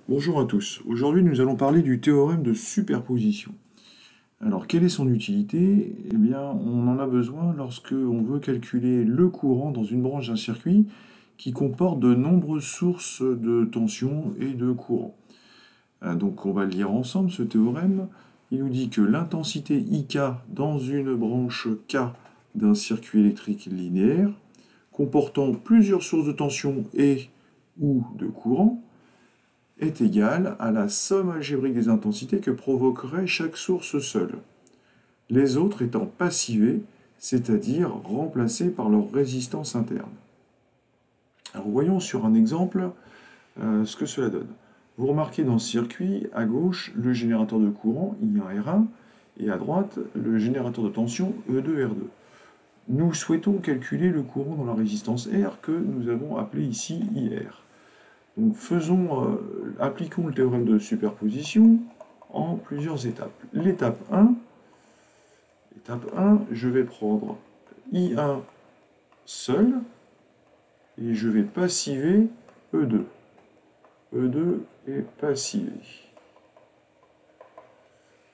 Bonjour à tous. Aujourd'hui, nous allons parler du théorème de superposition. Alors, quelle est son utilité? Eh bien, on en a besoin lorsque on veut calculer le courant dans une branche d'un circuit qui comporte de nombreuses sources de tension et de courant. Donc, on va le lire ensemble, ce théorème. Il nous dit que l'intensité IK dans une branche K d'un circuit électrique linéaire, comportant plusieurs sources de tension et ou de courant, est égale à la somme algébrique des intensités que provoquerait chaque source seule, les autres étant passivées, c'est-à-dire remplacées par leur résistance interne. Alors voyons sur un exemple ce que cela donne. Vous remarquez dans ce circuit, à gauche, le générateur de courant I1R1 et à droite, le générateur de tension E2R2. Nous souhaitons calculer le courant dans la résistance R que nous avons appelé ici IR. Donc appliquons le théorème de superposition en plusieurs étapes. L'étape 1, je vais prendre I1 seul et je vais passiver E2. E2 est passivé.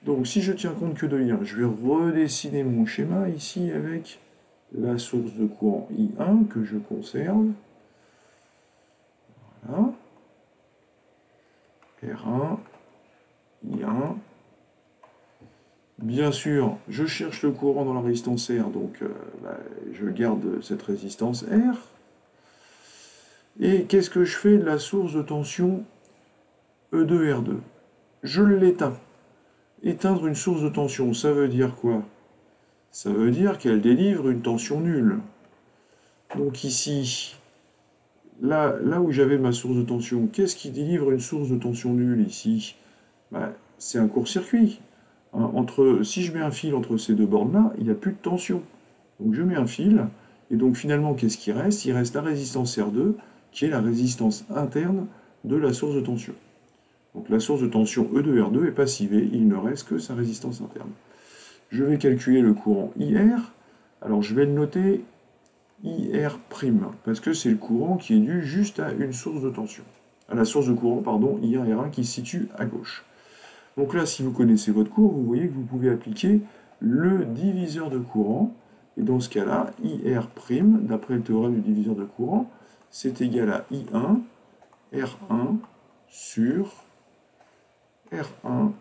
Donc si je tiens compte que de I1, je vais redessiner mon schéma ici avec la source de courant I1 que je conserve. Voilà. R1, I1. Bien sûr, je cherche le courant dans la résistance R, donc je garde cette résistance R. Et qu'est-ce que je fais de la source de tension E2R2? Je l'éteins. Éteindre une source de tension, ça veut dire quoi? Ça veut dire qu'elle délivre une tension nulle. Donc ici, là où j'avais ma source de tension, qu'est-ce qui délivre une source de tension nulle ici? C'est un court-circuit. Si je mets un fil entre ces deux bornes-là, il n'y a plus de tension. Donc je mets un fil, et donc finalement, qu'est-ce qui reste? Il reste la résistance R2, qui est la résistance interne de la source de tension. Donc la source de tension E2R2 est passivée, il ne reste que sa résistance interne. Je vais calculer le courant IR, alors je vais le noter IR', parce que c'est le courant qui est dû juste à une source de tension. À la source de courant, pardon, IR', qui se situe à gauche. Donc là, si vous connaissez votre cours, vous voyez que vous pouvez appliquer le diviseur de courant. Et dans ce cas-là, IR', d'après le théorème du diviseur de courant, c'est égal à I1, R1 sur R1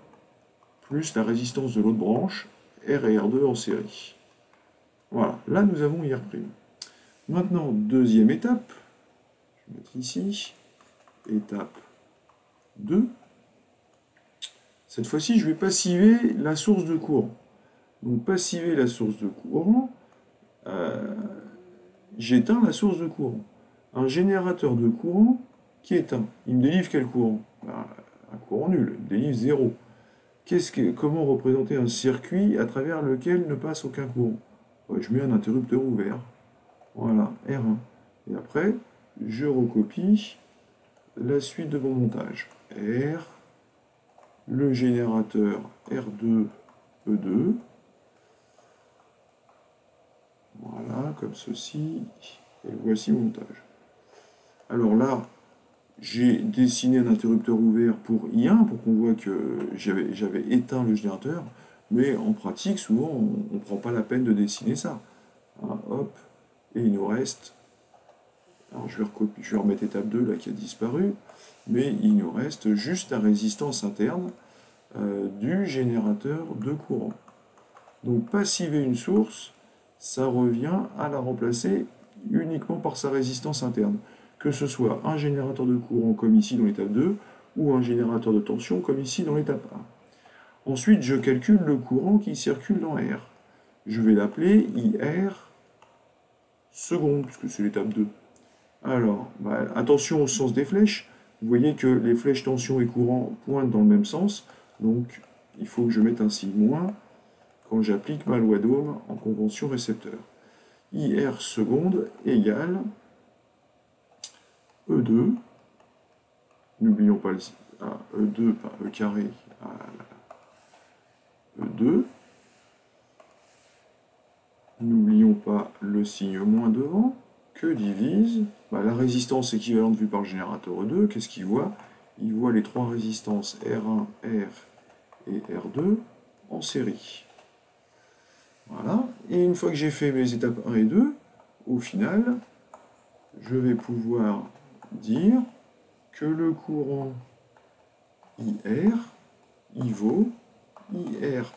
plus la résistance de l'autre branche, R et R2 en série. Voilà, là nous avons IR'. Maintenant, deuxième étape, je vais mettre ici, étape 2. Cette fois-ci, je vais passiver la source de courant. Donc, passiver la source de courant, j'éteins la source de courant. Un générateur de courant qui éteint, il me délivre quel courant? Un courant nul, il me délivre 0. Comment représenter un circuit à travers lequel ne passe aucun courant? Je mets un interrupteur ouvert. Voilà, R1. Et après, je recopie la suite de mon montage. R, le générateur R2, E2. Voilà, comme ceci. Et voici mon montage. Alors là, j'ai dessiné un interrupteur ouvert pour I1 pour qu'on voit que j'avais éteint le générateur. Mais en pratique, souvent, on ne prend pas la peine de dessiner ça. Hein, hop, et il nous reste... Alors je vais remettre étape 2 là qui a disparu. Mais il nous reste juste la résistance interne du générateur de courant. Donc passiver une source, ça revient à la remplacer uniquement par sa résistance interne. Que ce soit un générateur de courant comme ici dans l'étape 2, ou un générateur de tension comme ici dans l'étape 1. Ensuite, je calcule le courant qui circule dans R. Je vais l'appeler IR seconde, puisque c'est l'étape 2. Alors, attention au sens des flèches. Vous voyez que les flèches tension et courant pointent dans le même sens. Donc, il faut que je mette un signe moins quand j'applique ma loi d'Ohm en convention récepteur. IR seconde égale E2. N'oublions pas E2, pas E carré, E2. N'oublions pas le signe moins devant, que divise la résistance équivalente vue par le générateur E2. Qu'est-ce qu'il voit? il voit les trois résistances R1, R et R2 en série. Voilà. Et une fois que j'ai fait mes étapes 1 et 2, au final, je vais pouvoir dire que le courant IR, il vaut IR',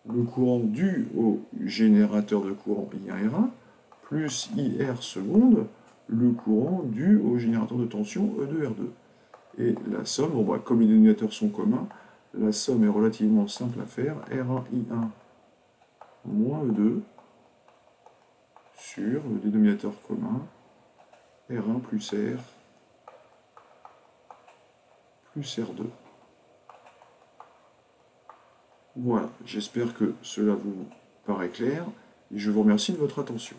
le courant dû au générateur de courant I1R1, plus IR seconde, le courant dû au générateur de tension E2R2. Et la somme, bon, bah, comme les dénominateurs sont communs, la somme est relativement simple à faire. R1I1 moins E2 sur le dénominateur commun, R1 plus R plus R2. Voilà, j'espère que cela vous paraît clair et je vous remercie de votre attention.